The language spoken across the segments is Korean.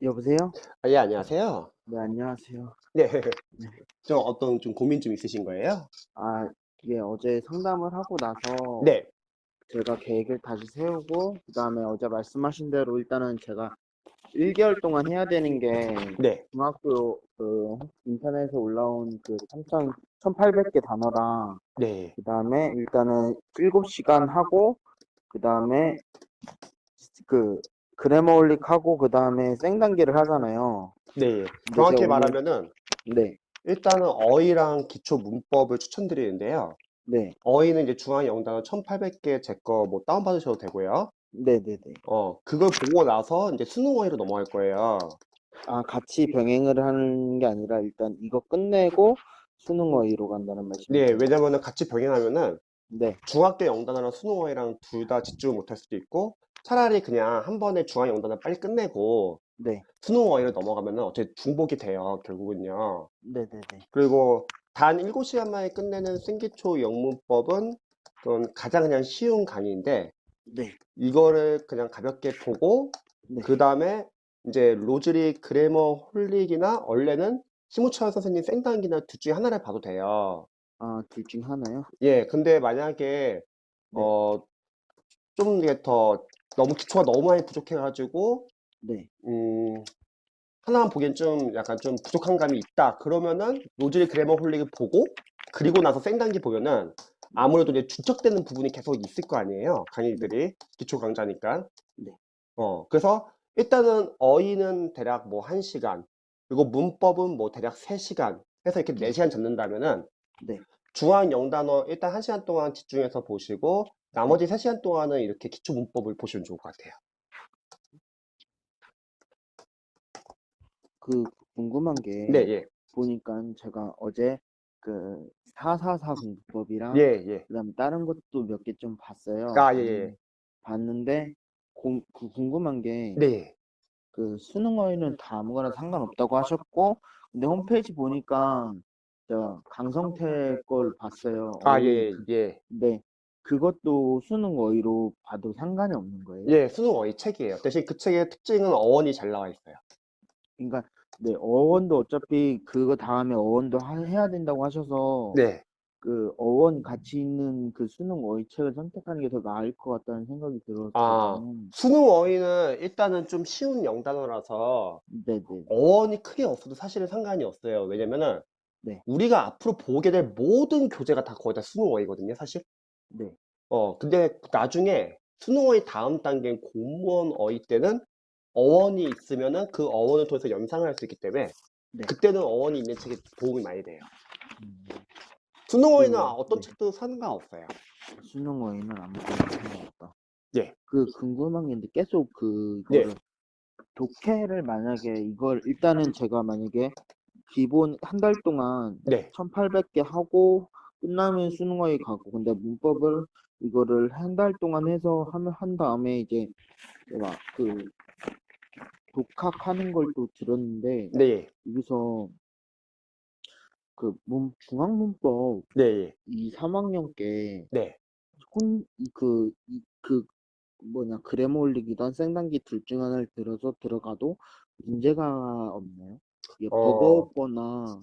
여보세요? 아, 예, 안녕하세요. 네, 안녕하세요. 네. 네. 좀 어떤 좀 고민 좀 있으신 거예요? 아, 이게 어제 상담을 하고 나서 네. 제가 계획을 다시 세우고, 그다음에 어제 말씀하신 대로 일단은 제가 1개월 동안 해야 되는 게 네. 중학교 인터넷에 올라온 그 1800개 단어랑, 네. 그다음에 일단은 7시간 하고, 그다음에 그 그래머올릭 하고, 그다음에 생단계를 하잖아요. 네. 근데 제가 정확히 오늘, 말하면은 네, 일단은 어휘랑 기초 문법을 추천드리는데요. 네, 어휘는 이제 중앙 영단어 1800개 제 거 뭐 다운받으셔도 되고요. 네네네. 그걸 보고 나서 이제 수능 어휘로 넘어갈 거예요. 아, 같이 병행을 하는 게 아니라 일단 이거 끝내고 수능 어휘로 간다는 네, 말씀이세요? 왜냐면은 같이 병행하면은 네, 중학교 영단어랑 수능 어휘랑 둘 다 집중을 못할 수도 있고 차라리 그냥 한 번에 중앙 영단어 빨리 끝내고 네, 수능 어휘로 넘어가면은 어차피 중복이 돼요, 결국은요. 네네네. 그리고 단 7시간 만에 끝내는 생기초 영문법은 그건 가장 그냥 쉬운 강의인데 네, 이거를 그냥 가볍게 보고 네. 그 다음에 이제 로즈리 그래머 홀릭이나 원래는 심우철 선생님 생단기나 둘 중에 하나를 봐도 돼요. 아, 둘 중 하나요? 예, 근데 만약에 네, 어, 좀 이게 더 너무 기초가 너무 많이 부족해가지고 네. 음, 하나만 보기엔 좀 약간 좀 부족한 감이 있다. 그러면은 로즈리 그래머 홀릭을 보고 그리고 나서 생단기 보면은 네, 아무래도 이제 중첩되는 부분이 계속 있을 거 아니에요. 네, 강의들이 기초 강좌니까. 네, 그래서 일단은 어휘는 대략 뭐 1시간, 그리고 문법은 뭐 대략 3시간 해서 이렇게 네, 4시간 잡는다면은 네, 중앙 영단어 일단 1시간 동안 집중해서 보시고 네. 나머지 3시간 동안은 이렇게 기초 문법을 보시면 좋을 것 같아요. 그 궁금한 네, 게 예. 보니까 제가 어제 그 444 예, 공부법이랑 예. 그다음에 다른 것도 몇 개 좀 봤어요. 아, 예, 예. 봤는데 궁금한 게 네. 그 수능 어휘는 다 아무거나 상관없다고 하셨고, 근데 홈페이지 보니까 저 강성태 걸 봤어요. 아, 예, 어휘 예. 예. 근데 그것도 수능 어휘로 봐도 상관이 없는 거예요? 예, 수능 어휘 책이에요. 대신 그 책의 특징은 어원이 잘 나와 있어요. 그러니까 네, 어원도 어차피 그거 다음에 어원도 해야 된다고 하셔서 네. 그 어원 같이 있는 그 수능 어휘 책을 선택하는 게 더 나을 것 같다는 생각이 아, 들었거든요. 수능 어휘는 일단은 좀 쉬운 영단어라서 네네. 어원이 크게 없어도 사실은 상관이 없어요. 왜냐면은 네. 우리가 앞으로 보게 될 모든 교재가 다 거의 다 수능 어휘거든요, 사실. 네. 근데 나중에 수능 어휘 다음 단계인 공무원 어휘 때는 어원이 있으면은 그 어원을 통해서 연상을 할 수 있기 때문에 네. 그때는 어원이 있는 책이 도움이 많이 돼요. 음, 수능 어휘는 그, 어떤 네. 책도 상관없어요. 수능 어휘는 아무거나 상관없다. 예. 그 궁금한 게 있는데 계속 네. 그거를 독해를 만약에 이걸 일단은 제가 만약에 기본 한 달 동안 네. 1800개 하고 끝나면 수능어휘 가고, 근데 문법을 이거를 한 달 동안 해서 하면 한 다음에 이제 제가 그 독학하는 걸 또 들었는데, 네. 여기서 그 중앙문법 네. 이 3학년 게 네. 뭐냐, 그래머 올리기든 생단기 둘 중 하나를 들어서 들어가도 문제가 없나요? 이게 어, 버거웠거나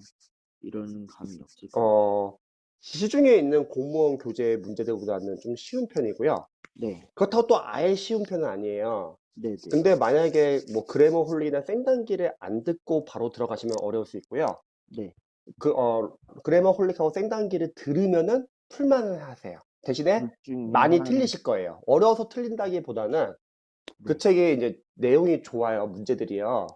이런 감이 없을까요? 어, 시중에 있는 공무원 교재 문제들보다는 좀 쉬운 편이고요. 네, 그렇다고 또 아예 쉬운 편은 아니에요. 네, 네, 근데 만약에 뭐 그래머 홀리나 생단기를 안 듣고 바로 들어가시면 어려울 수 있고요. 네. 그, 그래머 홀릭하고 생단기를 들으면은 풀만은 하세요. 대신에 둘 중에 많이 하나는, 틀리실 거예요. 어려워서 틀린다기보다는 그 네, 책이 이제 내용이 좋아요. 문제들이요.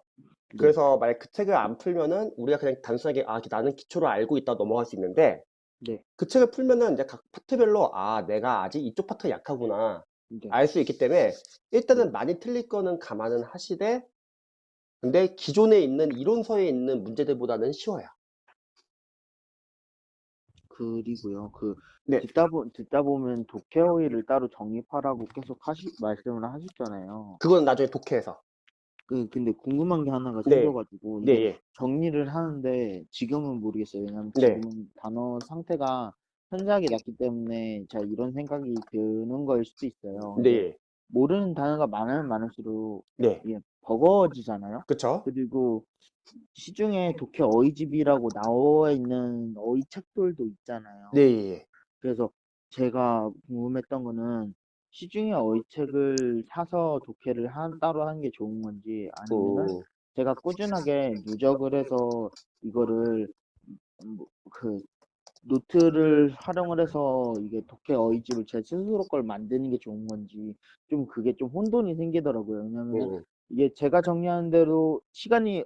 네, 그래서 만약 그 책을 안 풀면은 우리가 그냥 단순하게 아, 나는 기초를 알고 있다 넘어갈 수 있는데 네, 그 책을 풀면은 이제 각 파트별로 아, 내가 아직 이쪽 파트가 약하구나. 네, 알 수 있기 때문에 네. 일단은 많이 틀릴 거는 감안은 하시되 근데 기존에 있는 이론서에 있는 문제들보다는 쉬워요. 그리고요, 네. 듣다 보면 독해어휘를 따로 정립하라고 계속 말씀을 하셨잖아요. 그건 나중에 독해에서. 근데 궁금한 게 하나가 네. 생겨가지고, 네, 이게 예. 정리를 하는데 지금은 모르겠어요. 왜냐면 네. 지금은 단어 상태가 현저하게 낮기 때문에 제가 이런 생각이 드는 거일 수도 있어요. 네, 근데 예. 모르는 단어가 많으면 많을수록 네. 이게 버거워지잖아요. 그쵸? 그리고 시중에 독해 어휘집이라고 나와 있는 어휘 책들도 있잖아요. 네. 그래서 제가 궁금했던 거는 시중에 어휘책을 사서 독해를 따로 하는 게 좋은 건지 아니면은 음, 제가 꾸준하게 누적을 해서 이거를 그 노트를 활용을 해서 이게 독해 어휘집을 제 스스로 걸 만드는 게 좋은 건지 좀 그게 좀 혼돈이 생기더라고요. 왜냐면은 음, 이게 제가 정리하는 대로 시간이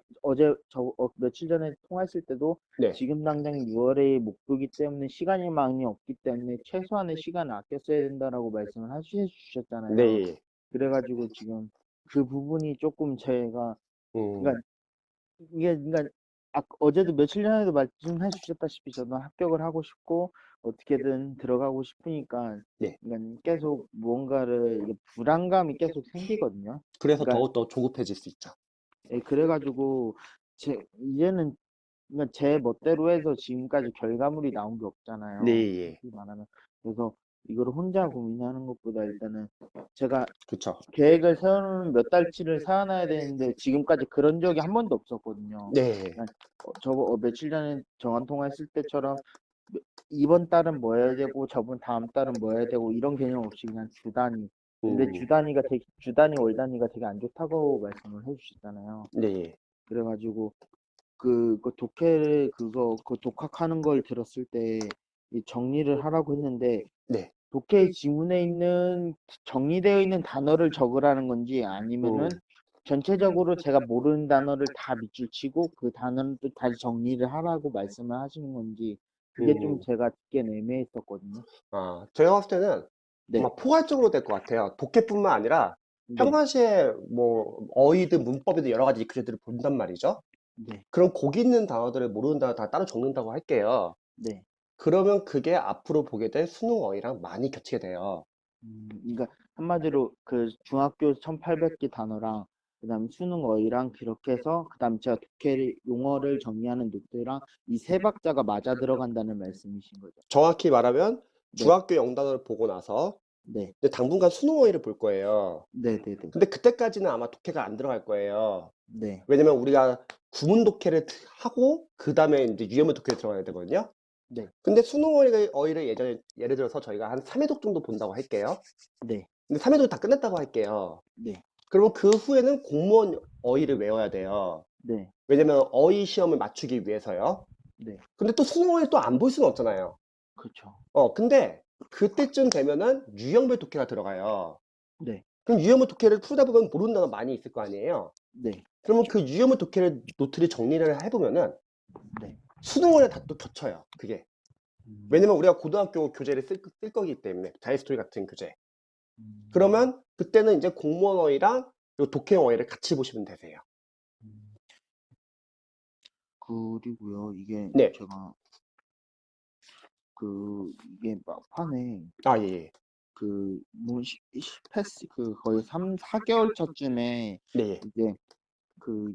며칠 전에 통화했을 때도 네. 지금 당장 6월에 목표기 때문에 시간이 많이 없기 때문에 최소한의 시간을 아껴 써야 된다라고 말씀을 해주셨잖아요. 네. 그래가지고 지금 그 부분이 조금 제가 음, 그러니까 이게 그러니까 어제도 며칠 전에도 말씀해 주셨다시피 저도 합격을 하고 싶고 어떻게든 들어가고 싶으니까 네. 그러니까 계속 무언가를 이게 불안감이 계속 생기거든요. 그래서 그러니까 더욱더 조급해질 수 있죠. 예, 그래가지고 이제는 그러니까 제 멋대로 해서 지금까지 결과물이 나온 게 없잖아요. 네. 솔직히 말하면 그래서 이거를 혼자 고민하는 것보다 일단은 제가 그쵸. 계획을 세우는 몇 달치를 세워놔야 되는데 지금까지 그런 적이 한 번도 없었거든요. 네. 그러니까 며칠 전에 전화 통화했을 때처럼 이번 달은 뭐 해야 되고 다음 달은 뭐 해야 되고 이런 개념 없이 그냥 주 단위. 근데 음, 주 단위 월 단위가 되게 안 좋다고 말씀을 해주셨잖아요. 네. 그래가지고 그 독해를 그 독학하는 걸 들었을 때 이 정리를 하라고 했는데 네. 독해 지문에 있는 정리되어 있는 단어를 적으라는 건지 음, 아니면은 전체적으로 제가 모르는 단어를 다 밑줄 치고 그 단어는 또 다시 정리를 하라고 말씀을 하시는 건지 그게 좀 음. 제가 듣기엔 애매했었거든요. 아, 제가 봤을 때는 아마 네, 포괄적으로 될 것 같아요. 독해뿐만 아니라 네, 평상시에 뭐 어휘든 문법이든 여러 가지 교재들을 본단 말이죠. 네, 그럼 거기 있는 단어들을 모르는 단어 다 따로 적는다고 할게요. 네. 그러면 그게 앞으로 보게 될 수능 어휘랑 많이 겹치게 돼요. 그러니까 한마디로 그 중학교 1800개 단어랑 그다음 수능 어휘랑 그렇게 해서 그다음 제가 독해 용어를 정리하는 노트랑 이 세 박자가 맞아 들어간다는 말씀이신 거죠. 정확히 말하면 네, 중학교 영단어를 보고 나서 네, 이제 당분간 수능 어휘를 볼 거예요. 네, 네, 네, 근데 그때까지는 아마 독해가 안 들어갈 거예요. 네, 왜냐면 우리가 구문 독해를 하고 그 다음에 이제 유형물 독해를 들어가야 되거든요. 네, 근데 수능 어휘를 예전에 예를 들어서 저희가 한 3회독 정도 본다고 할게요. 네, 근데 3회독 다 끝냈다고 할게요. 네, 그러면 그 후에는 공무원 어휘를 외워야 돼요. 네, 왜냐면 어휘 시험을 맞추기 위해서요. 네, 근데 또 수능 어휘 또 안 볼 수는 없잖아요. 그렇죠. 근데 그때쯤 되면은 유형별 독해가 들어가요. 네, 그럼 유형별 독해를 풀다 보면 모르는 단어 많이 있을 거 아니에요. 네, 그러면 그 유형별 독해를 노트를 정리를 해보면은 네, 수능 어휘에 다 또 겹쳐요. 그게. 음, 왜냐면 우리가 고등학교 교재를 쓸 거기 때문에 자이스토리 같은 교재. 음, 그러면 그때는 이제 공무원 어휘랑 그리고 독해형 어휘를 같이 보시면 되세요. 음. 그리고요, 이게 네. 제가 이게 막판에 아, 예, 예. 패스 거의 3, 4개월 차쯤에 네, 예. 이제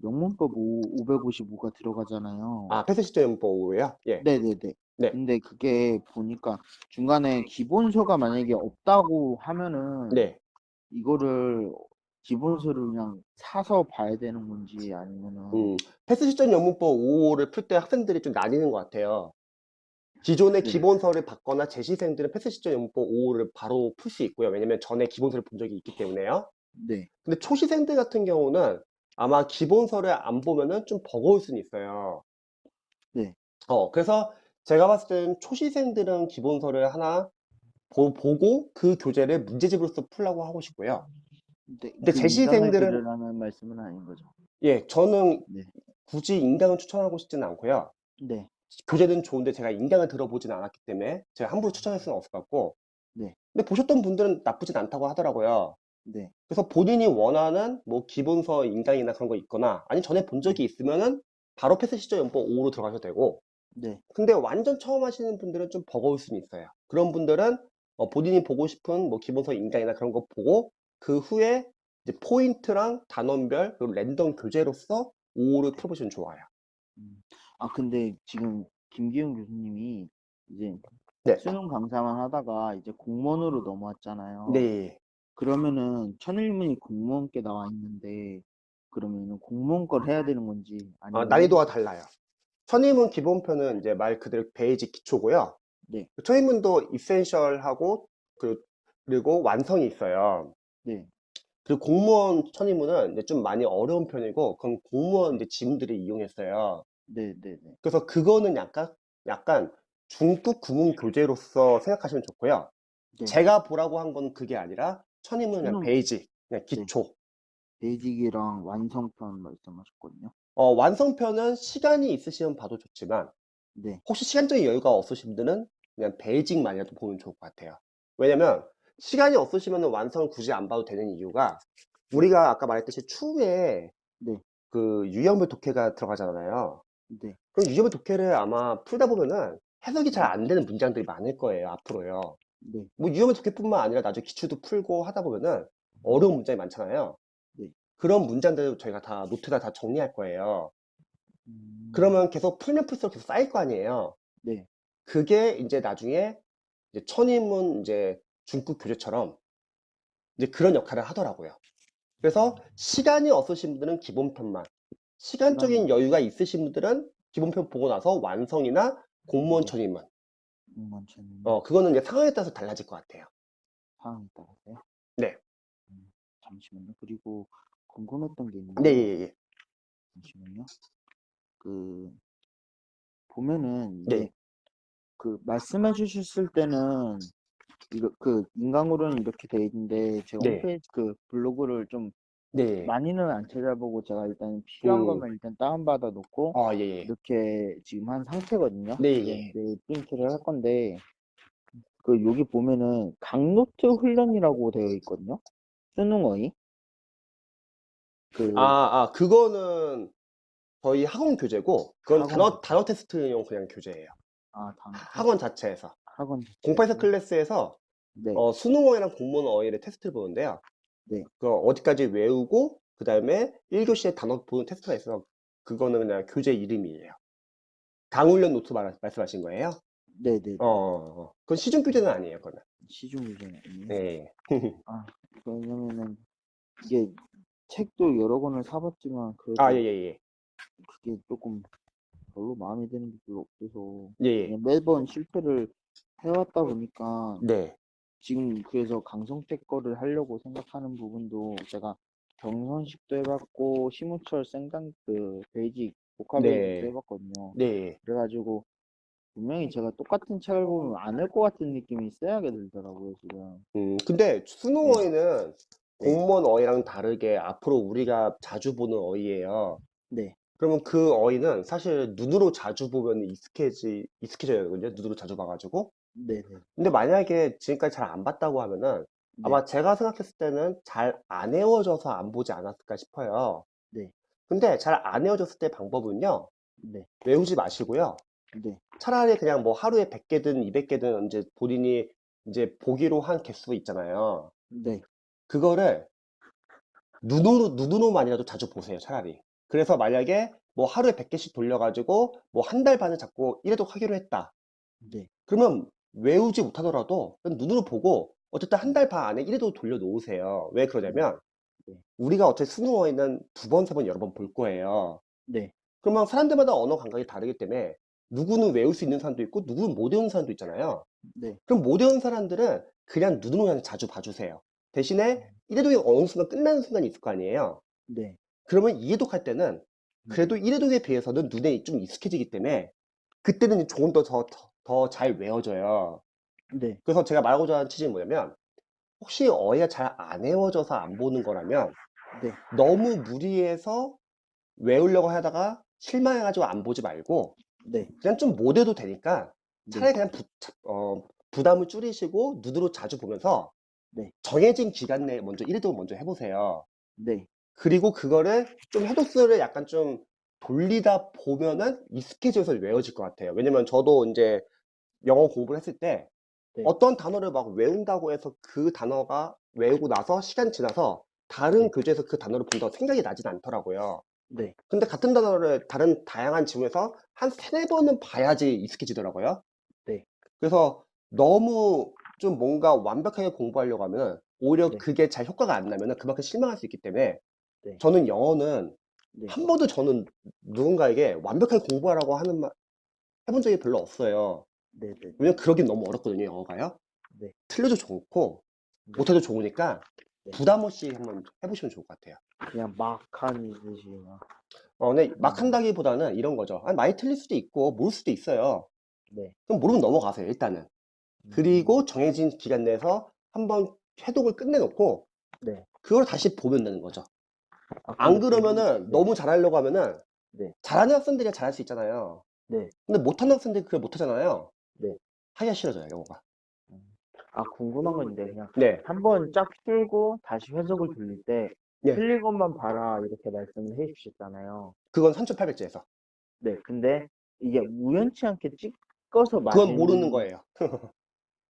영문법 555가 들어가잖아요. 아, 패스 시점 보고요? 예. 네네네. 네. 근데 그게 보니까 중간에 기본서가 만약에 없다고 하면은 네. 이거를 기본서를 그냥 사서 봐야 되는 건지 아니면은 패스 시점 영문법 5를 풀 때 학생들이 좀 나뉘는 것 같아요. 기존의 네, 기본서를 받거나 재시생들은 패스 시점 영문법 5를 바로 풀 수 있고요. 왜냐면 전에 기본서를 본 적이 있기 때문에요. 네, 근데 초시생들 같은 경우는 아마 기본서를 안 보면은 좀 버거울 수는 있어요. 네. 그래서 제가 봤을 때는 초시생들은 기본서를 하나 보고 그 교재를 문제집으로서 풀라고 하고 싶고요. 근데 근데 인강을 재시생들은, 들으라는 말씀은 아닌 거죠. 예, 저는 네, 굳이 인강을 추천하고 싶지는 않고요. 네, 교재는 좋은데 제가 인강을 들어보진 않았기 때문에 제가 함부로 추천할 수는 없을 것 같고, 네, 근데 보셨던 분들은 나쁘진 않다고 하더라고요. 네, 그래서 본인이 원하는 뭐 기본서 인강이나 그런 거 있거나, 아니 전에 본 네, 적이 있으면은 바로 패스 시점 연법 5로 들어가셔도 되고, 네. 근데 완전 처음 하시는 분들은 좀 버거울 수는 있어요. 그런 분들은 본인이 보고 싶은 뭐 기본서 인강이나 그런 거 보고 그 후에 이제 포인트랑 단원별 그리고 랜덤 교재로서 5를 풀어보시면 좋아요. 음. 근데 지금 김기훈 교수님이 이제 네. 수능 강사만 하다가 이제 공무원으로 넘어왔잖아요. 네. 그러면은 천일문이 공무원께 나와 있는데 그러면은 공무원 걸 해야 되는 건지 아니면 난이도가 달라요. 천인문 기본편은 이제 말 그대로 베이직 기초고요. 네, 천인문도 이센셜하고 그리고 완성이 있어요. 네, 그리고 공무원 천인문은 이제 좀 많이 어려운 편이고, 그럼 공무원 이제 지문들이 이용했어요. 네, 네, 네, 그래서 그거는 약간 중급 구문 교재로서 생각하시면 좋고요. 네. 제가 보라고 한 건 그게 아니라 천인문은 그냥 수능 베이직, 그냥 네, 기초. 베이직이랑 완성편 말씀하셨거든요. 완성편은 시간이 있으시면 봐도 좋지만, 네, 혹시 시간적인 여유가 없으신 분들은 그냥 베이직만이라도 보면 좋을 것 같아요. 왜냐면 시간이 없으시면 완성을 굳이 안 봐도 되는 이유가, 네, 우리가 아까 말했듯이 추후에 네, 그 유형별 독해가 들어가잖아요. 네, 그럼 유형별 독해를 아마 풀다 보면은 해석이 잘 네, 안 되는 문장들이 많을 거예요, 앞으로요. 네, 뭐 유형별 독해뿐만 아니라 나중에 기출도 풀고 하다 보면은 네, 어려운 문장이 많잖아요. 네. 그런 문장들을 저희가 다 노트에다 다 정리할 거예요. 음, 그러면 계속 풀면 풀수록 계속 쌓일 거 아니에요. 네, 그게 이제 나중에 이제 천인문 이제 중급 교재처럼 이제 그런 역할을 하더라고요. 그래서 시간이 없으신 분들은 기본편만, 시간이 시간적인 여유가 있으신 분들은 기본편 보고 나서 완성이나 공무원 네, 천인문. 공무원체는 그거는 이제 상황에 따라서 달라질 것 같아요. 상황에 따라서요. 네. 잠시만요. 그리고 궁금했던 게 네, 있는데요. 예, 예. 잠시만요. 그 보면은 이게 네. 그 말씀해 주셨을 때는 이거 그 인강으로는 이렇게 돼 있는데 제가 네. 홈페이지 그 블로그를 좀 네. 많이는 안 찾아보고 제가 일단 필요한 음. 것만 일단 다운받아 놓고 예, 예. 이렇게 지금 한 상태거든요. 네, 이제 예. 내일 프린트를 할 건데 그 여기 보면은 강노트 훈련이라고 되어 있거든요. 수능어휘 그 그거는 저희 학원 교재고, 그건 학원 단어 테스트용 그냥 교재예요. 단어 학원 테스트 자체에서. 학원 08사 자체에서요. 클래스에서 네, 수능어휘랑 공무원 어휘를 테스트를 보는데요. 네. 그 어디까지 외우고, 그 다음에 1교시에 단어 보는 테스트가 있어서, 그거는 그냥 교재 이름이에요. 강훈련 노트 말씀하신 거예요? 네네네. 그건 시중 교재는 아니에요, 그거는. 시중 유전이 아니에요? 네. 아, 왜냐면은 이게 책도 여러 권을 사봤지만 예, 그래도 예, 예. 그게 조금 별로 마음에 드는 게 별로 없어서 예, 예. 그냥 매번 실패를 해왔다 보니까 네. 지금 그래서 강성택 거를 하려고 생각하는 부분도 제가 경선식도 해봤고 심우철 생강 그 베이직 복화 베이직도 네. 해봤거든요. 네. 그래가지고 분명히 제가 똑같은 책을 보면 안 할 것 같은 느낌이 쎄하게 들더라고요 지금. 근데 수능 네, 어휘는 네, 공무원 어휘랑 다르게 앞으로 우리가 자주 보는 어휘예요. 네, 그러면 그 어휘는 사실 눈으로 자주 보면 익숙해져야 되거든요. 눈으로 자주 봐가지고. 네, 네, 근데 만약에 지금까지 잘 안 봤다고 하면은 네, 아마 제가 생각했을 때는 잘 안 외워져서 안 보지 않았을까 싶어요. 네, 근데 잘 안 외워졌을 때 방법은요. 네, 외우지 마시고요. 네, 차라리 그냥 뭐 하루에 100개든 200개든 이제 본인이 이제 보기로 한 개수 있잖아요. 네, 그거를 눈으로만이라도 자주 보세요, 차라리. 그래서 만약에 뭐 하루에 100개씩 돌려가지고 뭐 한 달 반을 잡고 이래도 하기로 했다. 네, 그러면 외우지 못하더라도 그냥 눈으로 보고 어쨌든 한 네, 달 반 안에 이래도 돌려 놓으세요. 왜 네, 그러냐면 네, 우리가 어차피 수능어에는 두 번, 세 번, 여러 번 볼 거예요. 네, 그러면 사람들마다 언어 감각이 다르기 때문에 누구는 외울 수 있는 사람도 있고 누구는 못 외우는 사람도 있잖아요. 네, 그럼 못 외우는 사람들은 그냥 눈으로 그냥 자주 봐주세요. 대신에 이래독이 어느 순간 끝나는 순간이 있을 거 아니에요. 네, 그러면 이해독할 때는 네, 그래도 이해독에 비해서는 눈에 좀 익숙해지기 때문에 그때는 조금 더 잘 외워져요. 네, 그래서 제가 말하고자 하는 취지는 뭐냐면 혹시 어휘가 잘 안 외워져서 안 보는 거라면 네, 너무 무리해서 외우려고 하다가 실망해가지고 안 보지 말고 네, 그냥 좀 못 외워도 되니까 네, 차라리 그냥 부담을 줄이시고 눈으로 자주 보면서 네, 정해진 기간 내에 먼저 1회독을 먼저 해보세요. 네, 그리고 그거를 좀 해독수를 약간 좀 돌리다 보면은 익숙해져서 외워질 것 같아요. 왜냐면 저도 이제 영어 공부를 했을 때 네, 어떤 단어를 막 외운다고 해서 그 단어가 외우고 나서 시간 지나서 다른 네, 교재에서 그 단어를 본다고 생각이 나진 않더라고요. 네, 근데 같은 단어를 다른 다양한 지문에서 한 세네 번은 봐야지 익숙해지더라고요. 네, 그래서 너무 좀 뭔가 완벽하게 공부하려고 하면 오히려 네, 그게 잘 효과가 안 나면 그만큼 실망할 수 있기 때문에 네. 저는 영어는 네. 한 번도 저는 누군가에게 완벽하게 공부하라고 하는 말 해본 적이 별로 없어요. 네네. 왜냐면 그러긴 너무 어렵거든요, 영어가요. 네. 틀려도 좋고 네. 못해도 좋으니까 네. 부담 없이 한번 해보시면 좋을 것 같아요. 그냥 막 하듯이 막. 근데 막 한다기보다는 이런 거죠. 아니, 많이 틀릴 수도 있고 모를 수도 있어요. 네. 그럼 모르면 넘어가세요, 일단은. 그리고 정해진 기간 내에서 한번 회독을 끝내놓고 네. 그걸 다시 보면 되는 거죠. 아, 안 근데 그러면은 네. 너무 잘하려고 하면은 네. 잘하는 학생들이 잘할 수 있잖아요. 네. 근데 못하는 학생들이 그걸 못하잖아요. 네. 하기가 싫어져요, 영어가. 아, 궁금한 건데 그냥 네, 한번 쫙 풀고 다시 해석을 돌릴 때 네. 틀린 것만 봐라 이렇게 말씀을 해 주셨잖아요. 그건 3800제에서. 네. 근데 이게 우연치 않게 찍어서 그건 모르는 맞은 거예요.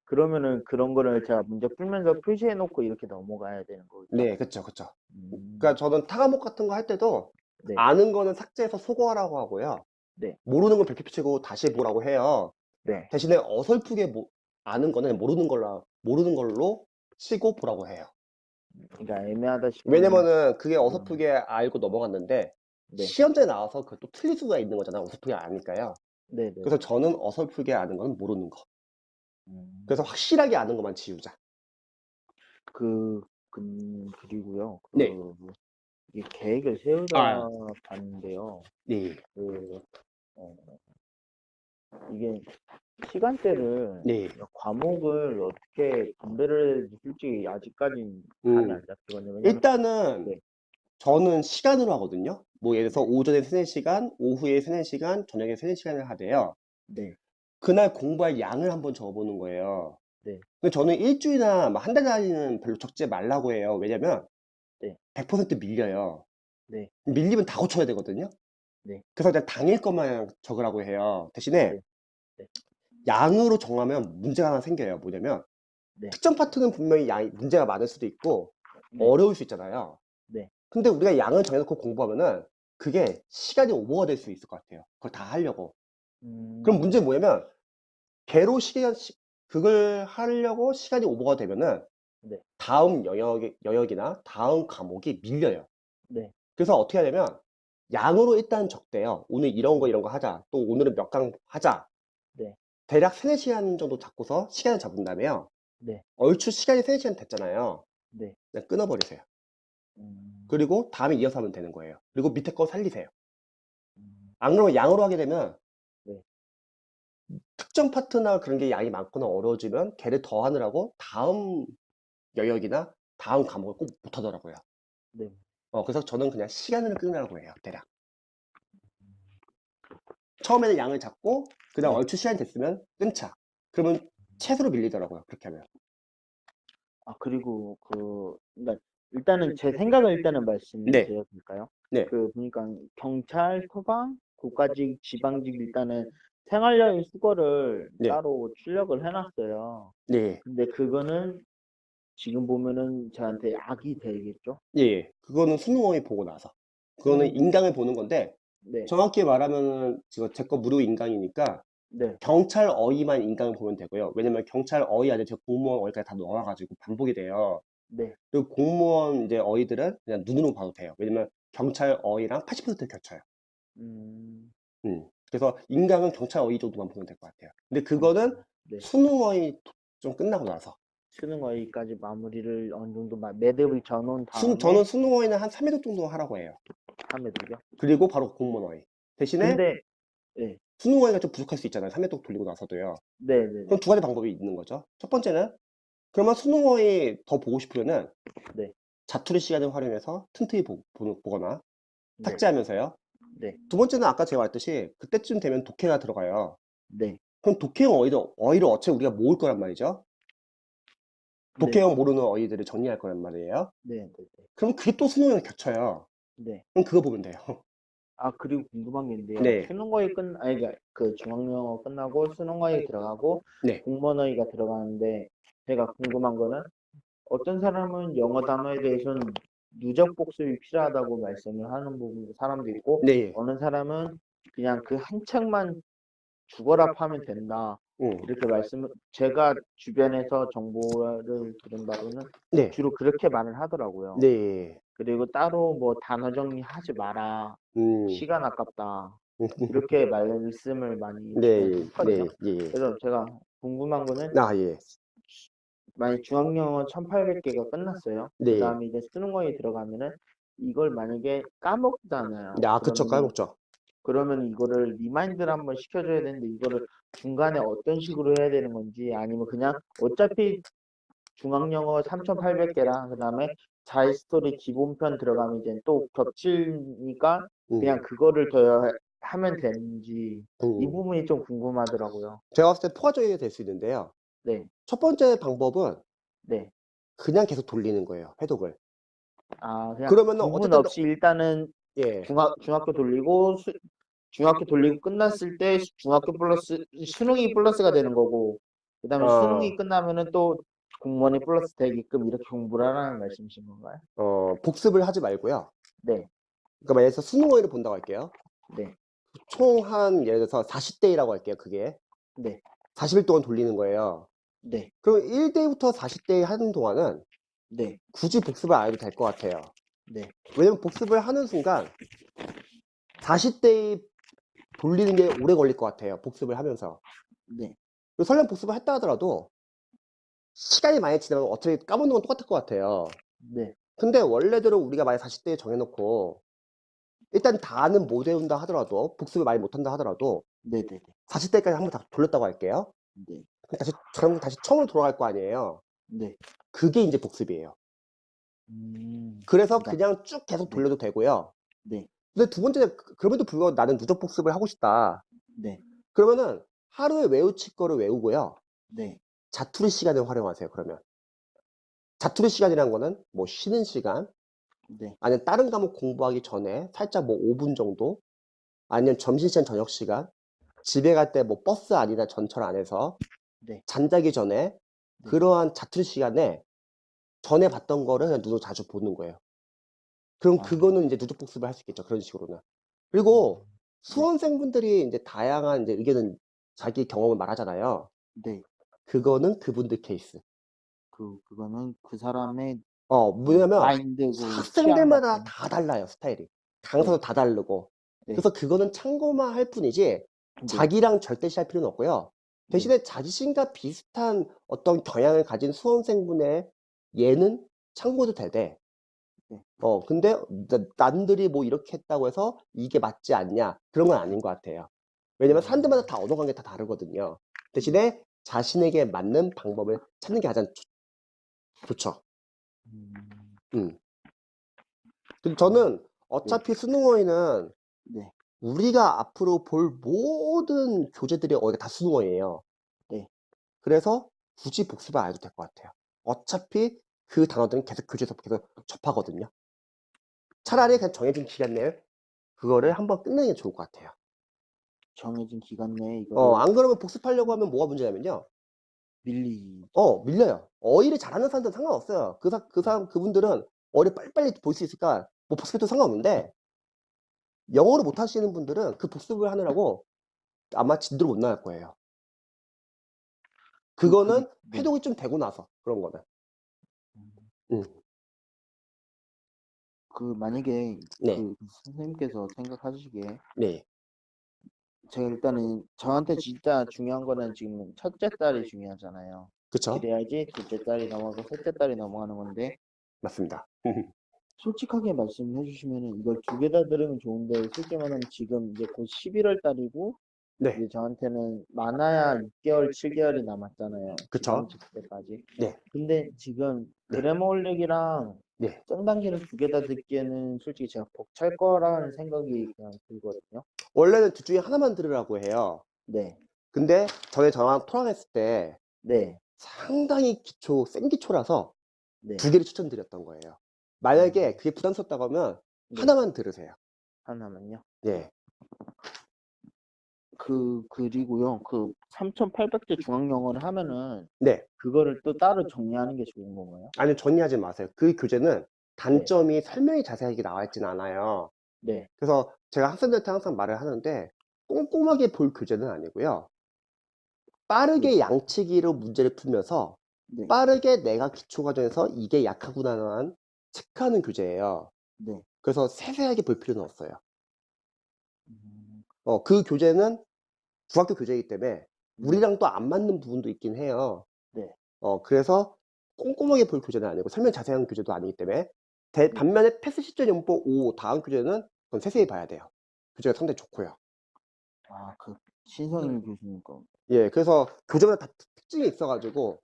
그러면은 그런 거를 제가 문제 풀면서 표시해 놓고 이렇게 넘어가야 되는 거죠? 네, 그쵸, 그쵸. 음. 그러니까 저는 타과목 같은 거 할 때도 네. 아는 거는 삭제해서 소거하라고 하고요. 네. 모르는 걸 별표 치고 다시 보라고 해요. 네. 대신에 어설프게 아는 거는 모르는 걸로 치고 보라고 해요. 그러니까 애매하다 싶으면 왜냐면은 그게 어설프게 알고 넘어갔는데 네. 시험장에 나와서 그것도 틀릴 수가 있는 거잖아요. 어설프게 아니까요. 네네. 그래서 저는 어설프게 아는 건 모르는 거. 그래서 음. 확실하게 아는 것만 지우자. 그리고요. 네. 이 계획을 세우자 아, 봤는데요. 네. 그 어 이게 시간대를 네. 과목을 어떻게 분배를 해야 될지 솔직히 아직까지는 감이 안 잡히거든요. 왜냐면 일단은 네. 저는 시간으로 하거든요. 뭐 예를 들어서 네. 오전에 3-4시간, 오후에 3-4시간, 저녁에 3-4시간을 하대요. 네. 그날 공부할 양을 한번 적어보는 거예요. 네. 근데 저는 일주일이나 한 달 단위는 별로 적지 말라고 해요. 왜냐면 네. 100% 밀려요. 네. 밀리면 다 고쳐야 되거든요. 네. 그래서 그냥 당일 것만 적으라고 해요. 대신에 네. 네. 양으로 정하면 문제가 하나 생겨요. 뭐냐면 네. 특정 파트는 분명히 문제가 많을 수도 있고 네. 어려울 수 있잖아요. 네. 근데 우리가 양을 정해놓고 공부하면은 그게 시간이 오버가 될 수 있을 것 같아요. 그걸 다 하려고. 그럼 문제는 뭐냐면 개로 그걸 하려고 시간이 오버가 되면은 네. 다음 영역이나 다음 과목이 밀려요. 네. 그래서 어떻게 하냐면 양으로 일단 적대요. 오늘 이런 거 하자. 또 오늘은 몇 강 하자. 네. 대략 3-4시간 정도 잡고서 시간을 잡은 다음에요. 네. 얼추 시간이 3-4시간 됐잖아요. 네. 그냥 끊어버리세요. 음. 그리고 다음에 이어서 하면 되는 거예요. 그리고 밑에 거 살리세요. 음. 안 그러면 양으로 하게 되면 네. 특정 파트나 그런 게 양이 많거나 어려워지면 걔를 더 하느라고 다음 영역이나 다음 과목을 꼭 못하더라고요. 네. 그래서 저는 그냥 시간을 끊으라고 해요. 대략. 처음에는 양을 잡고 그다음 네. 얼추 시간이 됐으면 끊자. 그러면 채소로 밀리더라고요. 그렇게 하면. 아, 그리고 그러니까 일단은 제 생각을 일단은 네. 말씀드려도 될까요? 네. 보니까 경찰, 소방, 국가직, 지방직 일단은 생활여행 수거를 네. 따로 출력을 해놨어요. 네. 근데 그거는 지금 보면은 저한테 악이 되겠죠? 예. 그거는 수능어휘 보고 나서. 그거는 수능, 인강을 보는 건데 네, 정확히 말하면은 지금 제 거 무료 인강이니까 네, 경찰 어휘만 인강을 보면 되고요. 왜냐면 경찰 어휘 안에 제가 공무원 어휘까지 다 넣어가지고 반복이 돼요. 네, 그리고 공무원 이제 어휘들은 그냥 눈으로 봐도 돼요. 왜냐면 경찰 어휘랑 80% 겹쳐요. 음, 그래서 인강은 경찰 어휘 정도만 보면 될 것 같아요. 근데 아, 그거는 네. 수능 어휘 좀 끝나고 나서. 수능 어휘까지 마무리를 어느 정도 매듭을 져놓은 저는 다음에 수능 어휘는 한 3회독 정도 하라고 해요. 하면 되죠. 그리고 바로 공무원 어휘. 대신에 근데, 네, 수능 어휘가 좀 부족할 수 있잖아요. 3회독 돌리고 나서도요. 네, 네, 그럼 두 가지 방법이 있는 거죠. 첫 번째는 그러면 수능 어휘 더 보고 싶으면은 네, 자투리 시간을 활용해서 튼튼히 보거나 네, 삭제하면서요. 네, 두 번째는 아까 제가 말했듯이 그때쯤 되면 독해가 들어가요. 네, 그럼 독해형 어휘를 어차피 우리가 모을 거란 말이죠. 네, 독해형 모르는 어휘들을 정리할 거란 말이에요. 네, 네, 네. 그럼 그게 또 수능이랑 겹쳐요. 네. 그럼 그거 보면 돼요. 아, 그리고 궁금한 게 있는데요. 네. 아니, 그러니까 그 중앙영어 끝나고 수능어휘 들어가고 네. 공무원어휘가 들어가는데 제가 궁금한 거는 어떤 사람은 영어 단어에 대해서는 누적 복습이 필요하다고 말씀을 하는 사람도 있고 네. 어느 사람은 그냥 그 한 책만 죽어라 파면 된다. 응. 이렇게 제가 주변에서 정보를 들은 바로는 네. 주로 그렇게 말을 하더라고요. 네. 그리고 따로 뭐 단어 정리하지 마라. 음. 시간 아깝다. 이렇게 말씀을 많이 네, 주변에서 했거든요. 네, 예. 그래서 제가 궁금한 거는 아, 예. 만약 중학영어 1800개가 끝났어요. 네. 그다음에 이제 수능 거에 들어가면은 이걸 만약에 까먹잖아요. 아, 그쵸, 까먹죠. 그러면 이거를 리마인드를 한번 시켜줘야 되는데 이거를 중간에 어떤 식으로 해야 되는 건지 아니면 그냥 어차피 중학영어 3800개랑 그다음에 자이스토리 기본편 들어가면 이제 또 겹치니까 그냥 그거를 더 하면 되는지 이 음. 부분이 좀 궁금하더라고요. 제가 봤을 때 포괄적이게 될 수 있는데요. 네, 첫 번째 방법은 네. 그냥 계속 돌리는 거예요, 회독을. 아, 그냥 그러면은 구분 어쨌든 없이 일단은 예. 중학교 돌리고 중학교 돌리고 끝났을 때 중학교 플러스 수능이 플러스가 되는 거고 그다음에 수능이 끝나면은 또 공무원이 플러스 되게끔 이렇게 공부를 하라는 말씀이신 건가요? 복습을 하지 말고요. 네, 그러니까 만약에 수능어휘를 본다고 할게요. 네, 총 한 예를 들어서 40대이라고 할게요, 그게. 네, 40일 동안 돌리는 거예요. 네, 그럼 1대부터 40대 하는 동안은 네, 굳이 복습을 안 해도 될 것 같아요. 네, 왜냐면 복습을 하는 순간 40대 돌리는 게 오래 걸릴 것 같아요, 복습을 하면서. 네, 그리고 설령 복습을 했다 하더라도 시간이 많이 지나면 어차피 까먹는 건 똑같을 것 같아요. 네, 근데 원래대로 우리가 만약 40대에 정해놓고 일단 다는 못 외운다 하더라도 복습을 많이 못한다 하더라도 네, 네, 40대까지 한번 다 돌렸다고 할게요. 네, 그럼 다시 처음으로 돌아갈 거 아니에요. 네, 그게 이제 복습이에요. 그래서 그러니까 그냥 쭉 계속 네, 돌려도 되고요. 네, 근데 두 번째, 그럼에도 불구하고 나는 누적 복습을 하고 싶다. 네, 그러면은 하루에 외우칠 거를 외우고요. 네, 자투리 시간을 활용하세요, 그러면. 자투리 시간이라는 거는 뭐 쉬는 시간, 네, 아니면 다른 과목 공부하기 전에 살짝 뭐 5분 정도, 아니면 점심시간, 저녁시간, 집에 갈 때 뭐 버스 아니나 전철 안에서 네, 잠자기 전에 네. 그러한 자투리 시간에 전에 봤던 거를 그냥 눈으로 자주 보는 거예요. 그럼 아, 그거는 이제 누적 복습을 할 수 있겠죠. 그런 식으로는. 그리고 네, 수험생분들이 이제 다양한 이제 의견은 자기 경험을 말하잖아요. 네. 그거는 그분들 케이스. 그거는 그 사람의 뭐냐면 마인드고 취향 학생들마다 같은. 다 달라요, 스타일이. 네, 강사도 다 다르고. 네, 그래서 그거는 참고만 할 뿐이지 네, 자기랑 절대시할 필요는 없고요. 네, 대신에 자신과 비슷한 어떤 경향을 가진 수험생분의 얘는 참고도 되되 네. 근데 남들이 뭐 이렇게 했다고 해서 이게 맞지 않냐? 그런 건 아닌 것 같아요. 왜냐면 사람들마다 다 언어 관계 다 다르거든요. 대신에 자신에게 맞는 방법을 찾는 게 가장 좋죠. 음, 음. 근데 저는 네, 어차피 수능어휘는 네, 우리가 앞으로 볼 모든 교재들이 다 수능어휘예요. 네. 그래서 굳이 복습을 안 해도 될 것 같아요. 어차피 그 단어들은 계속 교재에서 계속 접하거든요. 차라리 그냥 정해진 기간 내에 그거를 한번 끝내는 게 좋을 것 같아요. 정해진 기간 내에 이거를 안 그러면 복습하려고 하면 뭐가 문제냐면요. 밀리. 밀려요. 어휘를 잘하는 사람들은 상관없어요. 그분들은 어휘를 빨리빨리 볼 수 있으니까 뭐 복습해도 상관없는데 영어를 못 하시는 분들은 그 복습을 하느라고 아마 진도를 못 나갈 거예요. 그거는 네. 회독이 좀 되고 나서 그런 거는. 음, 음. 만약에 네. 선생님께서 생각하시기에 네. 제가 일단은 저한테 진짜 중요한 거는 지금 첫째 딸이 중요하잖아요. 그쵸? 그래야지 둘째 딸이 넘어가고 셋째 딸이 넘어가는 건데 맞습니다. 솔직하게 말씀해 주시면은 이걸 두 개 다 들으면 좋은데 솔직히 말하면 지금 이제 곧 11월 달이고 네. 이제 저한테는 많아야 6개월, 7개월이 남았잖아요. 그쵸? 지방 직 때까지. 네. 근데 지금 네. 그래머 올리기랑 네. cen당기를 두 개 다 듣기에는 솔직히 제가 벅찰 거라는 생각이 그냥 들거든요. 원래는 둘 중에 하나만 들으라고 해요. 네, 근데 전에 저랑 토론했을 때 네, 상당히 센 기초라서 네, 두 개를 추천드렸던 거예요. 만약에 그게 부담스럽다고 하면 네. 하나만 들으세요. 하나만요. 네. 그리고요. 3,800제 중앙영어를 하면은 네. 그거를 또 따로 정리하는 게 좋은 건가요? 아니, 정리하지 마세요. 그 교재는 네, 단점이 설명이 자세하게 나와 있지는 않아요. 네, 그래서 제가 학생들한테 항상 말을 하는데 꼼꼼하게 볼 교재는 아니고요. 빠르게 양치기로 문제를 풀면서 네, 빠르게 내가 기초 과정에서 이게 약하구나라는 체크하는 교재예요. 네. 그래서 세세하게 볼 필요는 없어요. 음. 그 교재는 중학교 교재이기 때문에 네. 우리랑 또 안 맞는 부분도 있긴 해요. 네. 그래서 꼼꼼하게 볼 교재는 아니고 설명 자세한 교재도 아니기 때문에 네. 반면에 패스 시전 연법 5 다음 교재는 그건 세세히 봐야 돼요. 교재가 상당히 좋고요. 아, 그 신성일 교수님 거. 예, 그래서 교재마다 다 특징이 있어가지고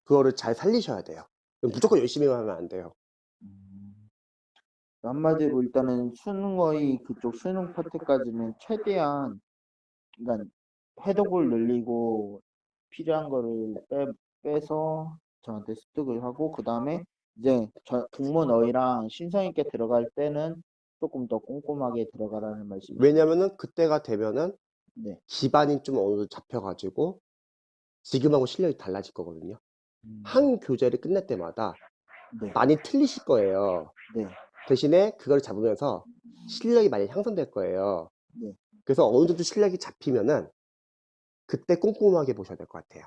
그거를 잘 살리셔야 돼요. 무조건 열심히 하면 안 돼요. 음. 한마디로 일단은 수능의 그쪽 수능 파트까지는 최대한, 그러니까 해독을 늘리고 필요한 거를 빼서 저한테 습득을 하고, 그 다음에 이제 국문 어휘랑 신성 있게 들어갈 때는 조금 더 꼼꼼하게 들어가라는 말씀이시죠? 왜냐면은 그때가 되면은 네. 기반이 좀 어느 정도 잡혀가지고 지금하고 실력이 달라질 거거든요. 음. 한 교재를 끝낼 때마다 네. 많이 틀리실 거예요. 네. 대신에 그걸 잡으면서 실력이 많이 향상될 거예요. 네. 그래서 어느 정도 실력이 잡히면은 그때 꼼꼼하게 보셔야 될 것 같아요.